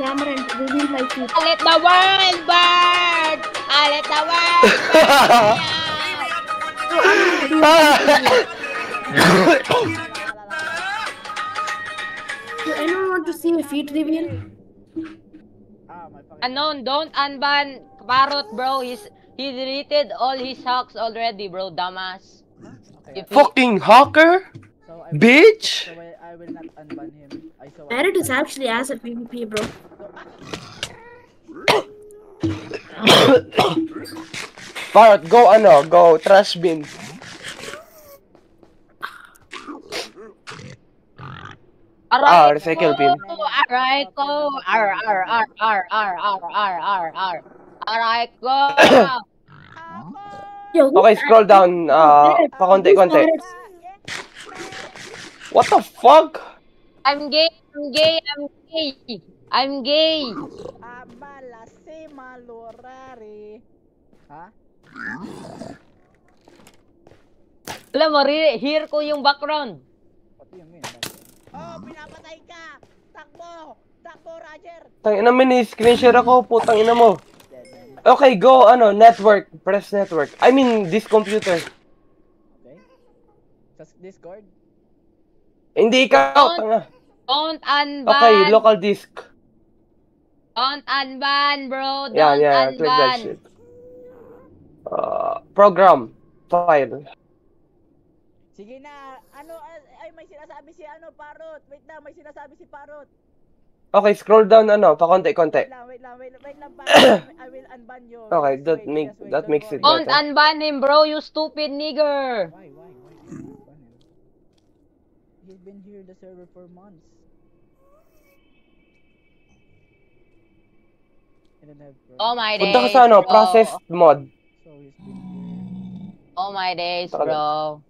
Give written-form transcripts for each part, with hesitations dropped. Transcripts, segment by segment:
camera and reveal my feet. I let the world burn! I let the world Do anyone want to see my feet reveal? Unknown, don't unban Parrot, bro. He deleted all his hacks already, bro. Dumbass. Fucking hacker? Bitch! So I will not unban him. Parrot is actually as a PvP, bro. Parrot, go trash bin. Recycle bin. Alright, go. Alright, go. Yo, Okay, scroll down. Pakonti-konti. What the fuck? I'm gay. Malasi malurari. Ha? Alam mo, hear ko yung background. What do you mean? Oh, pinapatay ka! Takbo! Takbo, Roger! Tangina mo, ni-screen share ako. Putang ina mo. Okay, go, network. Press network. I mean, this computer. Okay. Sa Discord? Hindi ikaw, tanga. Don't unban. Okay, local disk. Don't unban, bro. Yeah, Don't click that unban. shit. Program. File. Sige na. Ay, may sinasabi si Parrot. Wait lang, may sinasabi si Parrot. Okay, scroll down, pakonti-konti. Wait lang, Parrot. I will unban you. Okay, that makes it Don't better. unban him, bro. You stupid nigger. Why? He's been here in the server for months. I don't have Oh my days, Punta ka sa bro. processed mod. So he's been here. Oh my days, bro.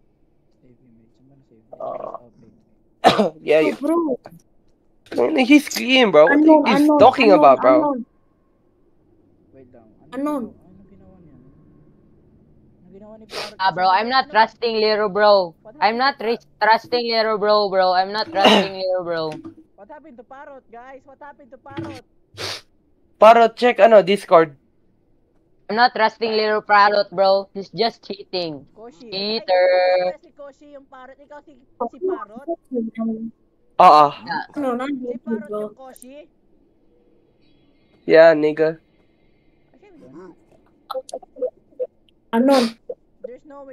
Save image. Someone save image. Yeah, bro. he's clean, bro. What are you talking about, bro? Wait lang. Unknown. Ano ginawa niya? Ano ginawa ni Parrot? Bro, I'm not trusting Little Bro. I'm not trusting Little Bro, bro. I'm not trusting Little Bro. What happened to Parrot, guys? What happened to Parrot? Parrot, check Discord. I'm not trusting Little Parrot, bro. He's just cheating. Koshi. Cheater. Ay, si Koshi yung Parrot. Ikaw si Parrot? No, not Si you, Parrot bro. yung Koshi? Yeah, nigga. Unknown. There's no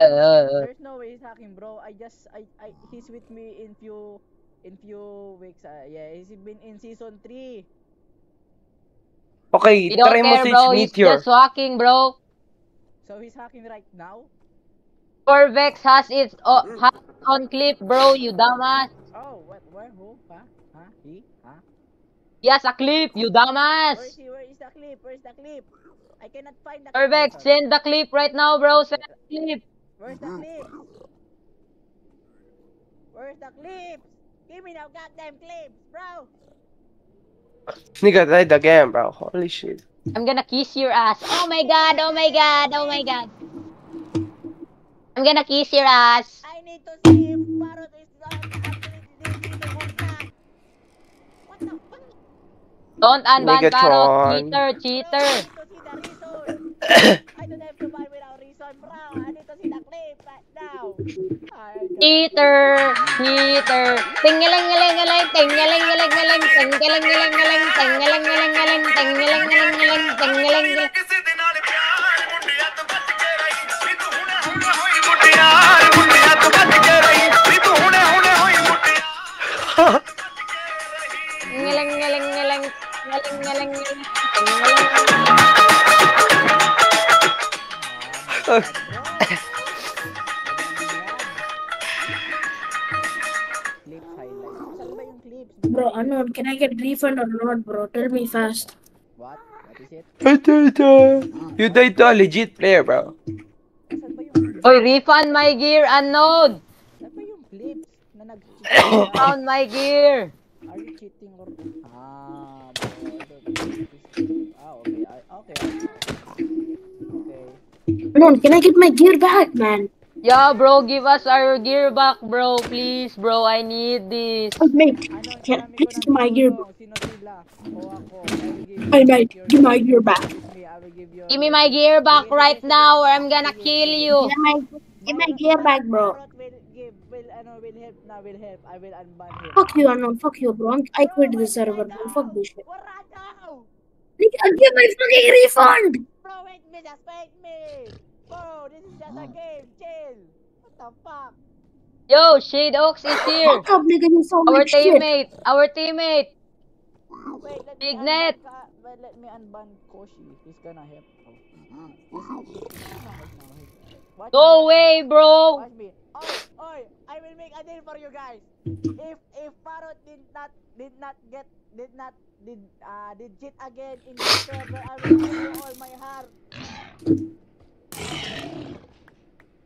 way he's hacking, bro. He's with me in few weeks. Yeah, he's been in season 3. Okay, We don't try mo care, switch bro. He's Meteor. just walking, bro. So he's hacking right now? Corvex has its on clip, bro. You dumbass. Oh, what? Where? Who? Huh? Huh? He? Huh? He has a clip, you dumbass. Where is he? Where is the clip? Where's the clip? I cannot find the Corvex, clip. send the clip right now, bro. Send the clip. Where's the clip? Where's the clips? Give me the goddamn clips, bro. Nigga died again, bro. Holy shit. I'm gonna kiss your ass. Oh my god, oh my god, oh my god. I'm gonna kiss your ass. I need to see if Parrot is actually or not. What the fuck? Don't unban Parrot. Megatron. Cheater. I don't have to buy without reason, bro. I need to see the clip right now. Cheater. Tingaling-galing-galing, tingaling-galing-galing, tingaling-galing-galing, tingaling-galing-galing, tingaling-galing-galing, tingaling-galing. Tingaling-galing-galing, tingaling-galing-galing, Bro, Unknown, can I get refund or not, bro? Tell me fast. What? What is it? You died to a legit player, bro. Oy, refund my gear, Unknown. Saan ba yung clips na nag-cheat? Found my gear. Are you cheating or... Ah, bro. Okay. Unknown, can I get my gear back, man? Yeah, bro, give us our gear back, bro. Please, bro. I need this. Oh, mate, Ano, please give my gear. Sino sila? O ako. I will give Hey, you mate, your give my gear back. with me. I will give you Give me my gear back right now or I'm gonna kill you. Give my gear back, bro. Marot will help na, will help. I will unban him. Fuck you, Unknown. Fuck you, bro. I quit the server, bro. Fuck this shit. Wala daw! Nigga, give my fucking refund! Bro, wait me, just wait me! Bro, this is just a game, chill! What the fuck? Yo, Shade Oaks is here. Fuck up, nigga, you so Our much shit. teammate. Our teammate. Wait, Signet. let me unban Koshi. He's gonna help. Watch Go me, away, bro. Watch me. Oi, I will make a deal for you guys. If Parrot did cheat again in this server, I will give you all my heart.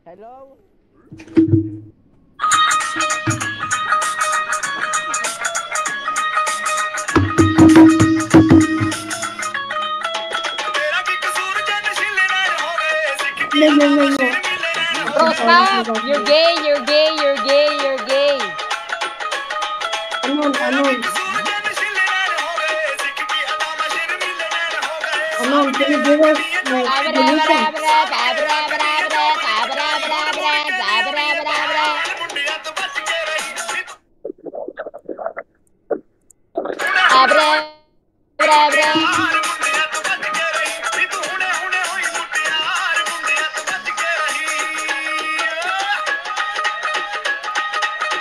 Hello? No. Bro, stop. You're gay, you're gay, you're gay, you're gay. Unknown. Unknown, can you give us my donation?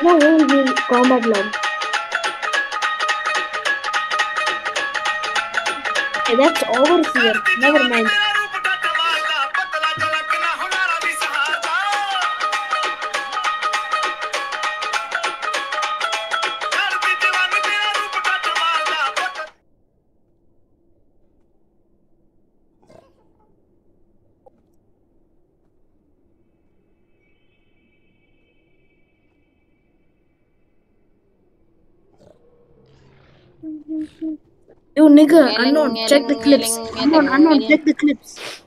No, we'll combat log. Okay, that's over here. Never mind. Yo, nigga, Unknown, check the clips. Unknown, check the clips.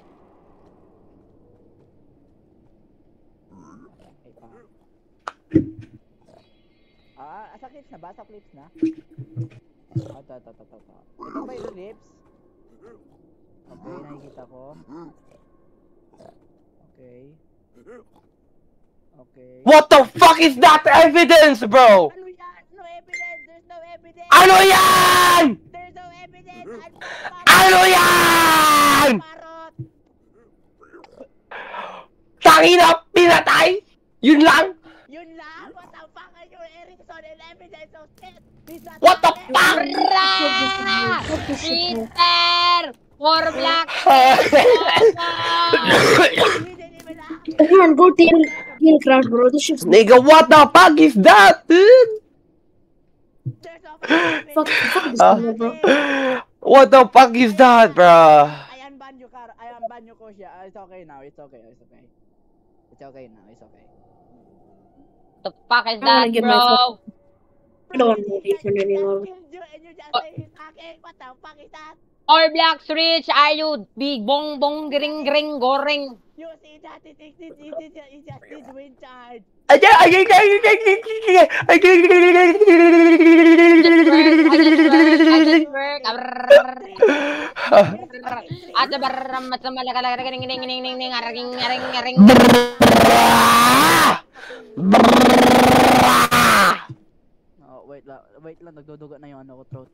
Sa clips na ba? Sa clips na? Ito. Ito ba yung clips? Okay, nakikita ko. Okay. What the fuck is that evidence, bro? Ano yan? No evidence! There's no evidence! Ano yan? There's no evidence! Ano yan? Parrot! Tangina, pinatay? Yun lang? Yun lang! What the fuck are your Erickson and evidence of shit? What the fuck? Cheater! For black. Come on, go teal craft, bro. This shit's Nigga, what the fuck is that, dude? fuck this server, bro. What the fuck is that, bro? I unban you, Koshi. It's okay now. It's okay now. It's okay. The fuck is I wanna that, get my bro? I don't want to listen anymore. And you just say he's hacking. What the fuck is that? Or blacks rich, are you big bong bong gring gring goring? You see that? It's just his win charge. Oh, wait lang, nagduduga na yung ano ko throat.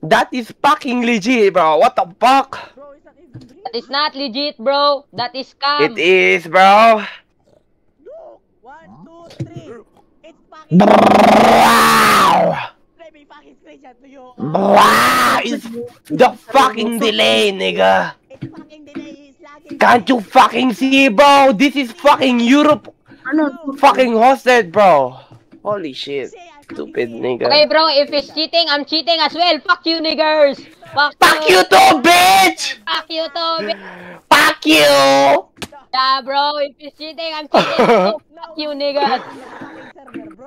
That is fucking legit, bro. What the fuck? Bro, it's not even real. That is not legit, bro. That is scam. It is, bro. Look! 1, 2, 3. It's fucking. Wow. Let me fucking screenshot to you. Wow. It's the fucking delay, nigga. It's fucking delay. He's lagging. Can't you fucking see, bro? This is fucking Europe fucking hosted, bro. Holy shit. Stupid nigga. Okay, bro, if it's cheating, I'm cheating as well. Fuck you, niggers. Fuck you too, bitch! Fuck you too, bitch. Fuck you! Yeah, bro, if it's cheating, I'm cheating. So, fuck you, niggas.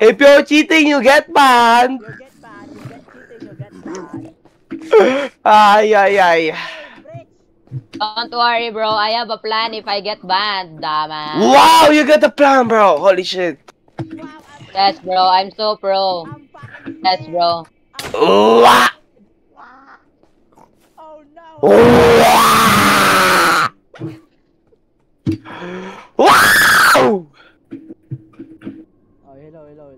If you're cheating, you get banned. You get banned. You get cheating. You get banned. Ay, ay, ay. Bridge. Don't worry, bro. I have a plan if I get banned, dama. Wow, you got the plan, bro. Holy shit. Yes, bro. I'm so pro. Yes, bro. Wow. Oh no! Wow. Oh, hello.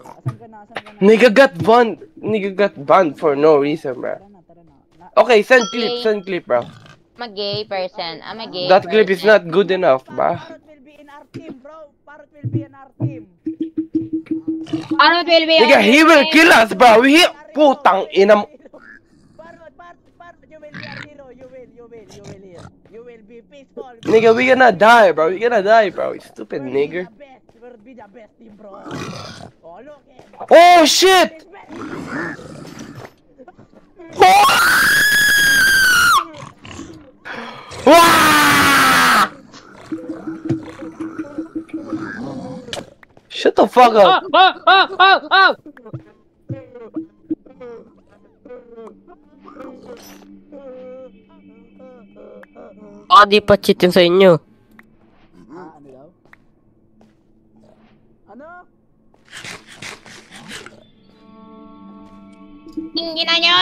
Asan ka na? Nigga got banned for no reason, bro. Tara na. Okay, send clip, bro. I'm a gay person. I'm a gay That person. clip is not good enough, bro. Parrot will be in our team, bro. Parrot will be in our team. Parrot will be Nigga, on he your will team. kill us, bro. Putang ina mo. Parrot, you will be our hero. You will be peaceful. Nigga, we gonna die, bro. We gonna die, bro. You stupid nigger. We'll be the best team, bro. Oh, look it. Oh shit! Wah! Shut the fuck up. Oh! Di pa cheat yun sa inyo. Ano daw? Ano? Tingin na nyo!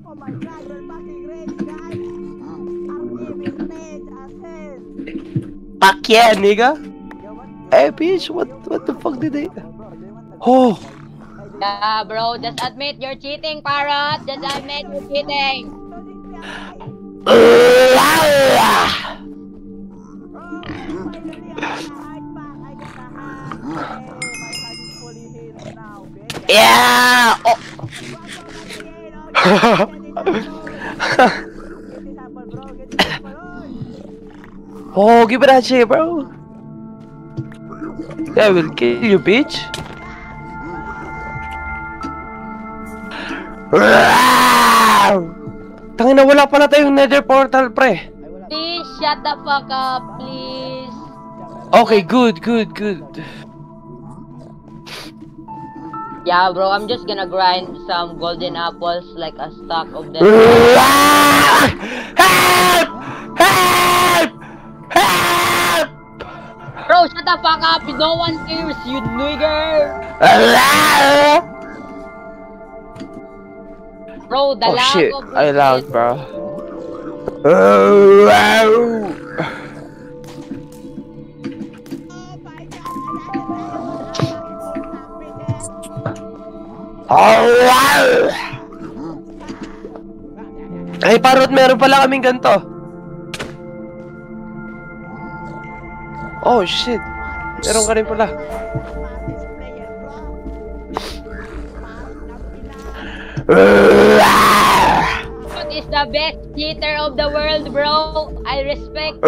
Oh my god, you're fucking ready, guys! Our team is ready, ahead! Fuck yeah, nigga. Yo, what? Hey, bitch, what the fuck did they... Bro, do you want the... Oh. Yeah, bro. Just admit you're cheating, Parrot. Just admit you're cheating. Yeah! Oh. Oh, give me that shit, bro. I will kill you, bitch. Tangina, wala pala tayong nether portal, pre. Please shut the fuck up, please. Okay, good. Yeah, bro. I'm just gonna grind some golden apples like a stack of them. Help! Help! Help! Bro, shut the fuck up. No one cares, you nigger. Bro, the Oh lag shit, of I this lagged, shit. bro. Ay, Parrot, meron pala kaming ganito. Oh shit, meron ka rin pala. What is the best cheater of the world, bro? I respect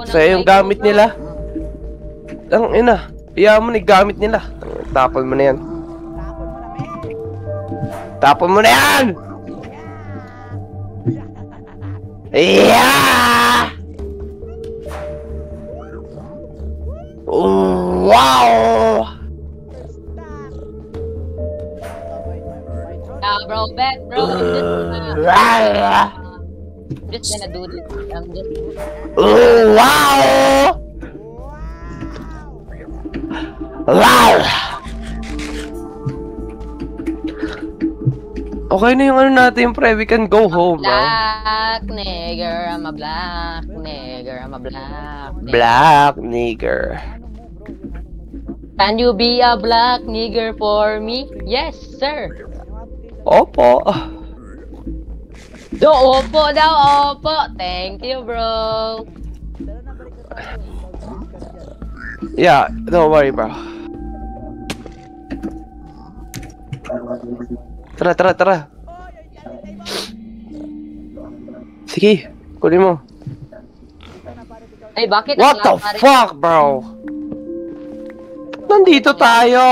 Sa'yo yung gamit nila. Ang ina, iya mo na gamit nila. Tapon mo na yan. Tapon mo na yan! Yeah! Wow! Yeah, bro, bet, bro. I'm just gonna do this. I'm just. Wow! Wow! Okay na yung ano natin, pre. We can go home, bro. Black nigger, I'm a black nigger, I'm a black nigger. Black nigger. Can you be a black nigger for me? Yes, sir. Opo. Do opo daw, opo. Thank you, bro. Yeah, don't worry, bro. Tara. Sige, kunin mo. Ay, bakit What the ang lama rin? fuck, bro? Nandito tayo.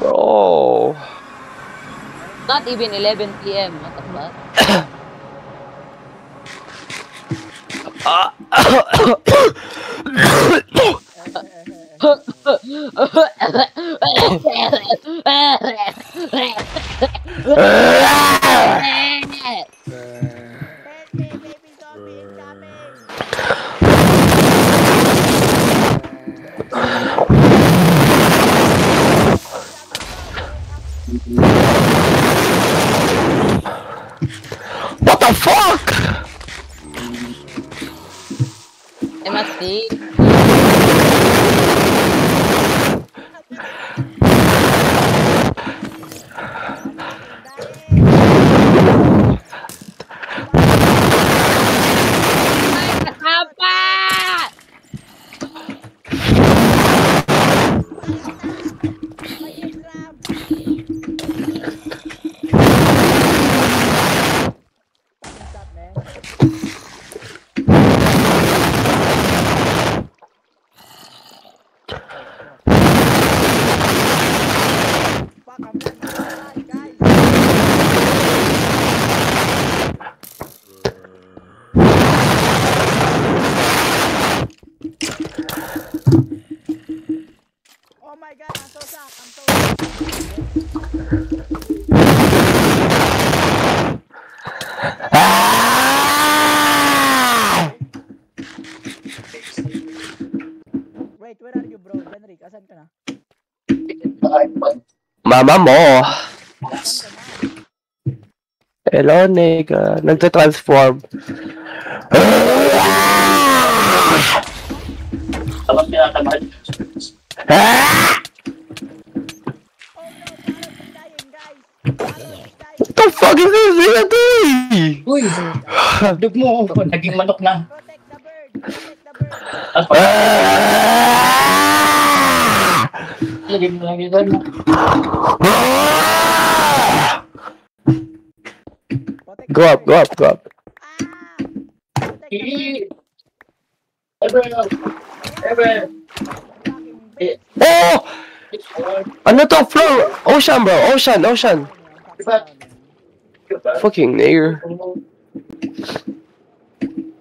Bro. Not even 11 p.m. What the fuck? Help me, baby zombie incoming! What the fuck? It must be. Apa? Stop, man. Fuck, I'm dead. Guys. Oh my god, I'm so shocked. I'm so Ah! Wait, where are you, bro? Henrik, asan ka na? Mama mo. Asan ka na? Hello, nigga. Nagta-transform. Ah! Oh no, Carlos is dying, guys. Carlos is dying. What the fuck is this nigga doing? Uy, dug mo. Naging manok na. Protect the bird. Protect the bird. Ah! Lagyan mo lang yun. Ah! Protect Go the up, bird. go up, go up. Protect the bird. Ever. Fucking bitch. Oh! Ano to? Floor! Ocean, bro. Ocean, ocean. Fucking nigger.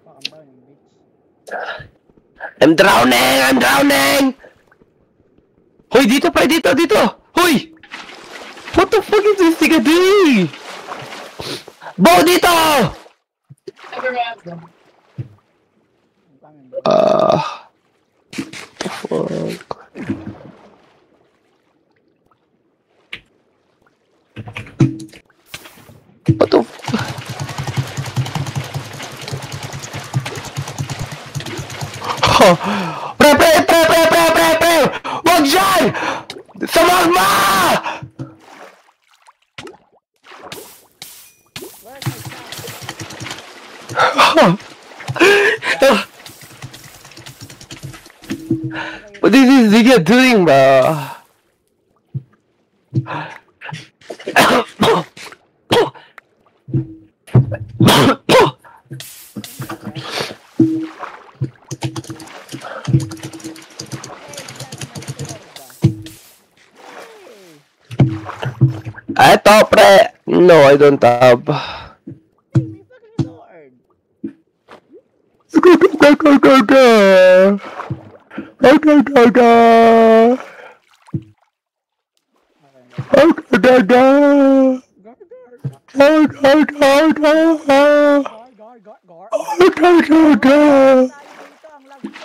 Fuck, I'm drowning, bitch. I'm drowning! I'm drowning! Hoy, dito pa, dito, dito! Hoy! What the fuck is this nigga doing? Bo, dito! I'm coming, bro. Fuck. What the fuck? Pre! Wag dyan! Sa magma! Where's my stuff? What is this nigga doing, bro? Eto, pre! No, I don't have. Hey, may fucking sword. Tayo dito, ang lag ko.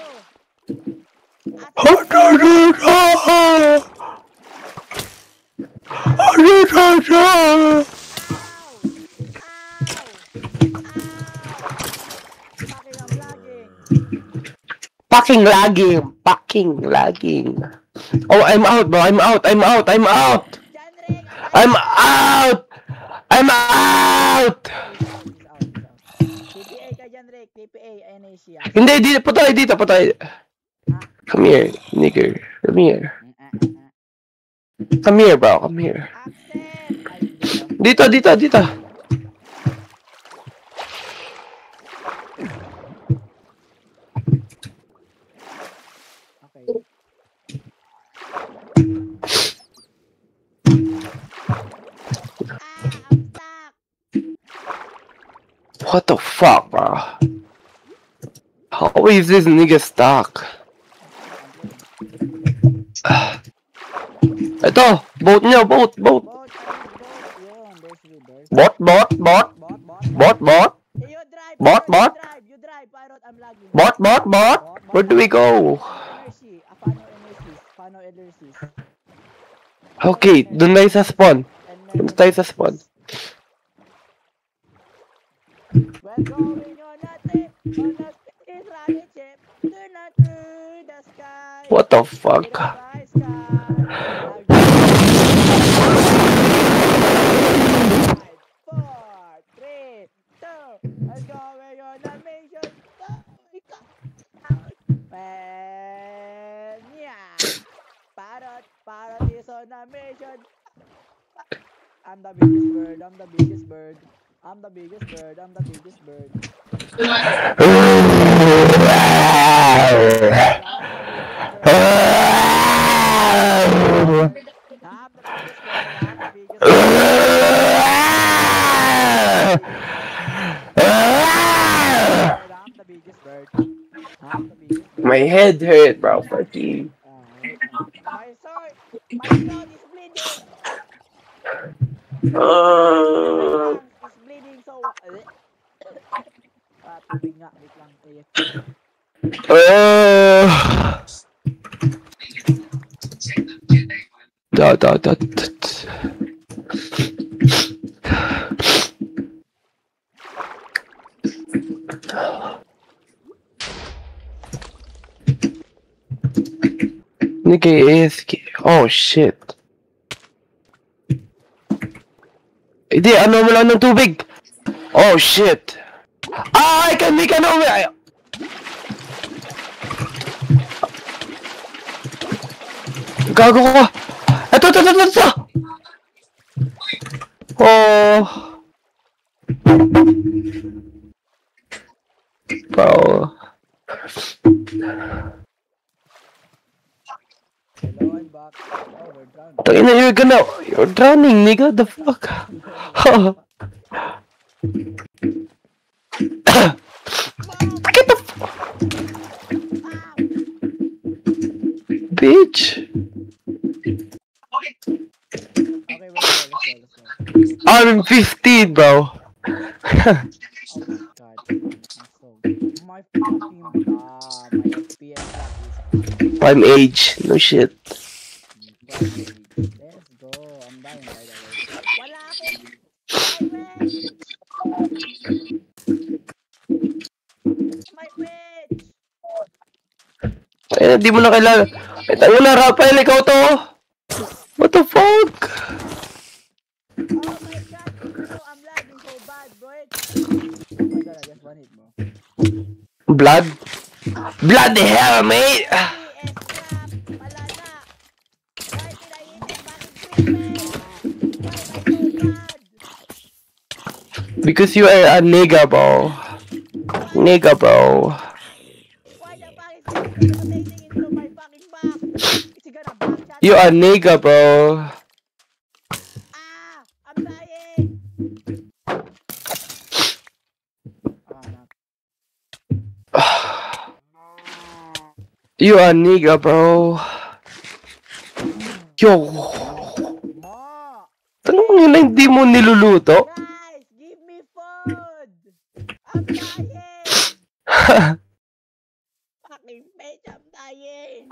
Fucking I'm lagging. Fucking lagging. Oh, I'm out, bro. I'm out. Janrik, I'm out! I'm out! TPA ka Janrik, TPA, Anesia. Hindi, dito, patay. Come here, nigger. Come here. Come here, bro. Come here. Accent! Ay, dito. Dito. Okay. What the fuck, bro? How is this nigga stuck? Ito, boat niya, boat. Bot, yun, there's. Bot. Bot. Hey, you drive, Bot, Pirate, bot. you drive, Pirate, I'm lagging. Bot. Where do we go? Energy, Fano Energy. Okay, dun tayo sa spawn. Dun tayo sa spawn. We're going on a trip, on a space rocket ship, through the sky. What the fuck? With a bright sky. 5, 4, 3, 2, let's go, we're on a mission. And yeah, Parrot is on a mission. I'm the biggest bird. I'm the biggest bird. My head hurt, bro. Fucking. My sword is bleeding. It's bleeding so. Tubig nga, wait lang. Nigga is. Oh shit. Hindi, ano mo lang ng tubig. Oh shit. I can make an over. Gago ko. Ito. Oh. Bro. Hello, I'm back. Oh, we're done. You're drowning, nigga. The fuck? Get the bitch. Okay, let's go. I'm 15, bro. Oh my god. My fucking my FPS is I'm age. No shit. Let's go. I'm dying by the way. Wala ako. My witch. Eh, di mo na kailangan. Eh, tayo na, Rafael, ikaw to. What the fuck? Oh my god. Bro, I'm lagging so bad, bro. Oh my god, I just want it, bro. Blood? Bloody hell, mate! Because you are a nigga, bro. Nigga, bro. You are nigga, bro. I'm dying. You are nigga, bro. Yo. Ma, Tanong nyo na hindi mo niluluto? guys, give me food. I'm dying. Fucking bitch, I'm dying.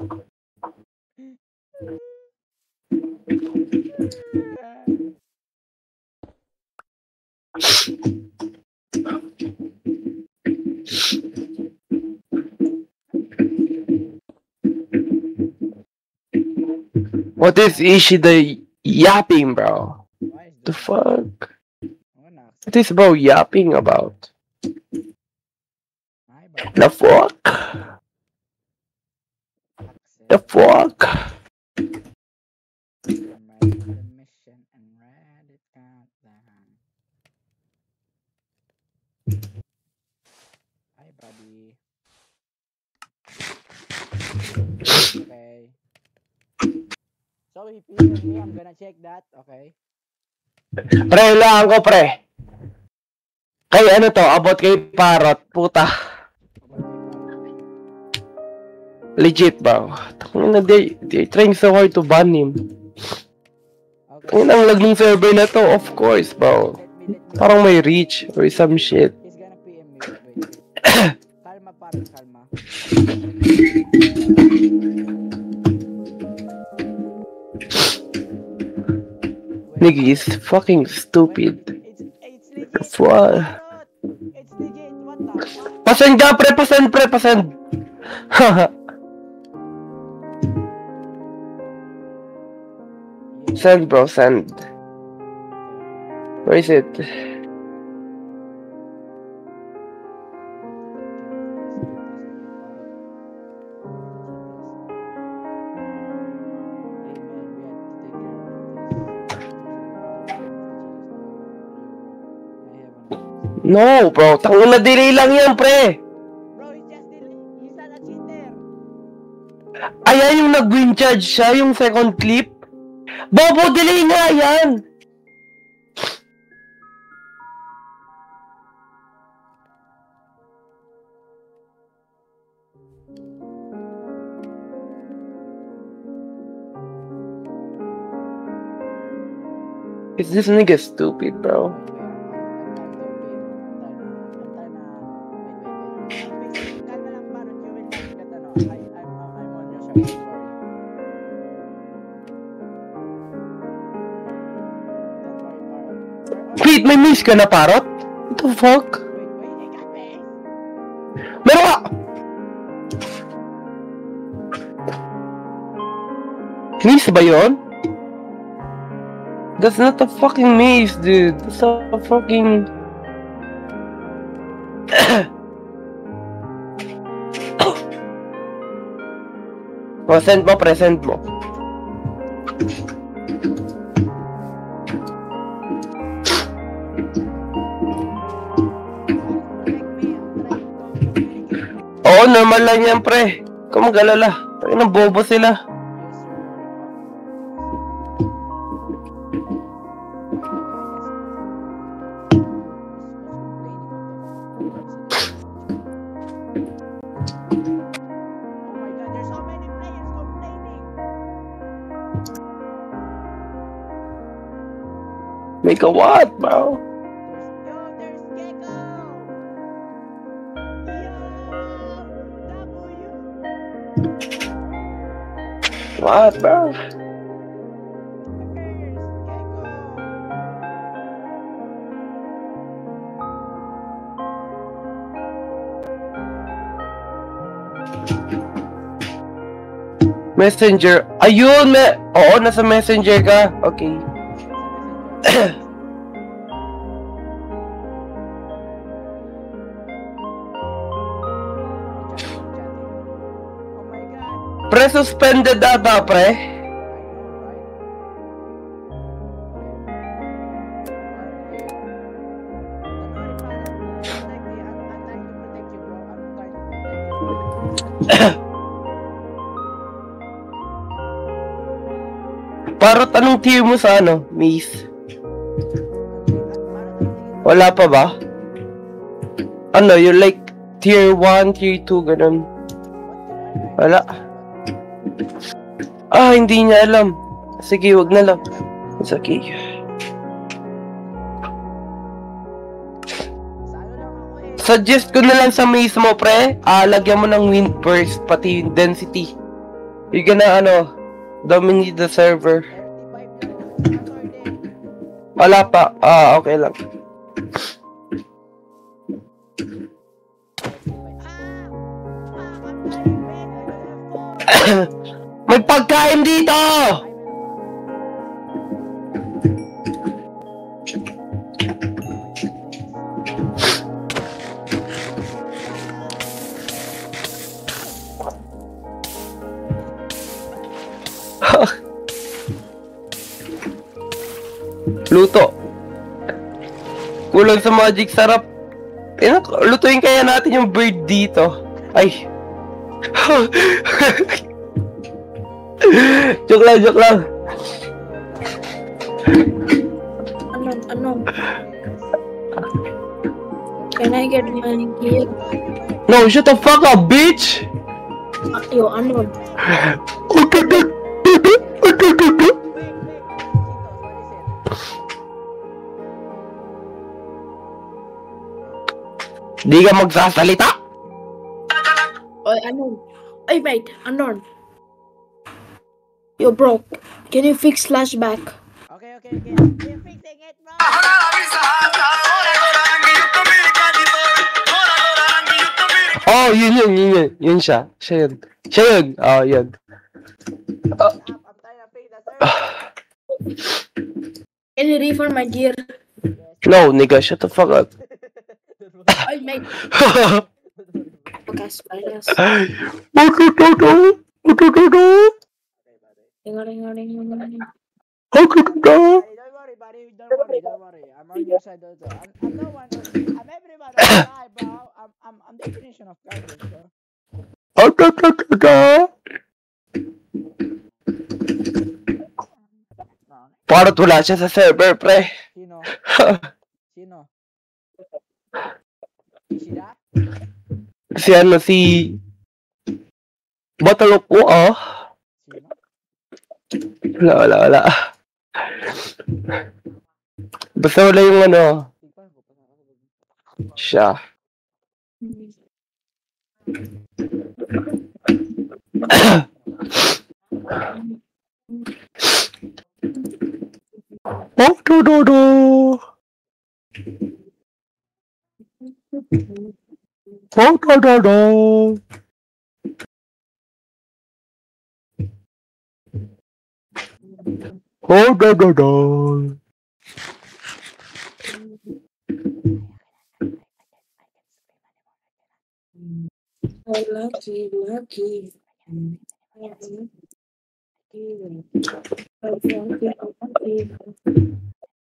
What is Ishida yapping, bro? Why is The this? fuck? I'm gonna ask. What is bro yapping about? Hi, bro. The fuck? The fuck? I'm ready for the mission and ready to countdown. Hi, buddy. Okay. So if you hear me, I'm gonna check that. Okay. Pre, lang ko, pre. Kay ano to, about kay Parrot, puta. Legit ba? Tangina, they're trying so hard to ban him. Okay. Ang lag ng server na to, of course, bro. Parang may reach or some shit. He's gonna PM me. Wait. Kalma, parang kalma. Nigga is fucking stupid. It's legit. What? It's legit. What the fuck? Pasend ka, pre, pasend. Haha. Send, bro, send. Where is it? No, bro. Tangina, delay lang yan, pre. Bro, he's just he's not a cheater. Ayan yung nag-win charge siya, yung second clip. Bobo, delay nga yan. Is this nigga stupid, bro? Wait, may miss ka na, Parrot? What the fuck? Meron ka! Miss ba yun? That's not a fucking maze, dude. That's a fucking... Present mo, present mo. Oo, normal lang yan, pre. Kung mag-alala. Ay, nang bobo sila. Make a what, bro? There's Gecko! Yo! W! What, bro? There's Gecko! Messenger. Ayun, oo, nasa messenger ka. Okay. Oh my god! Pre, suspended ata, pre. Parot, anong tier mo sa ano, Miss? Wala pa ba? Ano, you're like tier 1, tier 2, ganun. Wala. Ah, hindi niya alam. Sige, wag na lang. It's okay. Suggest ko na lang sa maze mo, pre. Lagyan mo ng wind burst, pati density. You're gonna, dominate the server. Wala pa. Okay lang. May pagkain dito! Luto. Kulang sa magic sarap. Lutuin kaya natin yung bird dito. Ay. Joke lang. Ano? Can I get my gear? No, shut the fuck up, bitch! Yo, unknown. Di ka magsasalita? Oh, unknown. Hey, mate, unknown. Yo, bro, can you fix flashback? Okay. You're fixing it, bro. Oh, yun siya. Siya yun. Oh, yun. I'm trying to fix the server. Can you refund my gear? No, nigga, shut the fuck up. Hey, mate. Pakas. Don't worry, buddy. Don't worry. I'm on your side also. I'm the one. I'm everyone on your side, bro. I'm the definition of kindness, bro. Parang wala siya sa server, pre. Sino? Ishida? Si Batalok ko, oh. Sino? Wala. Basta wala yung ano. Siya. Oh, do. Oh, do. Oh, do. Lucky.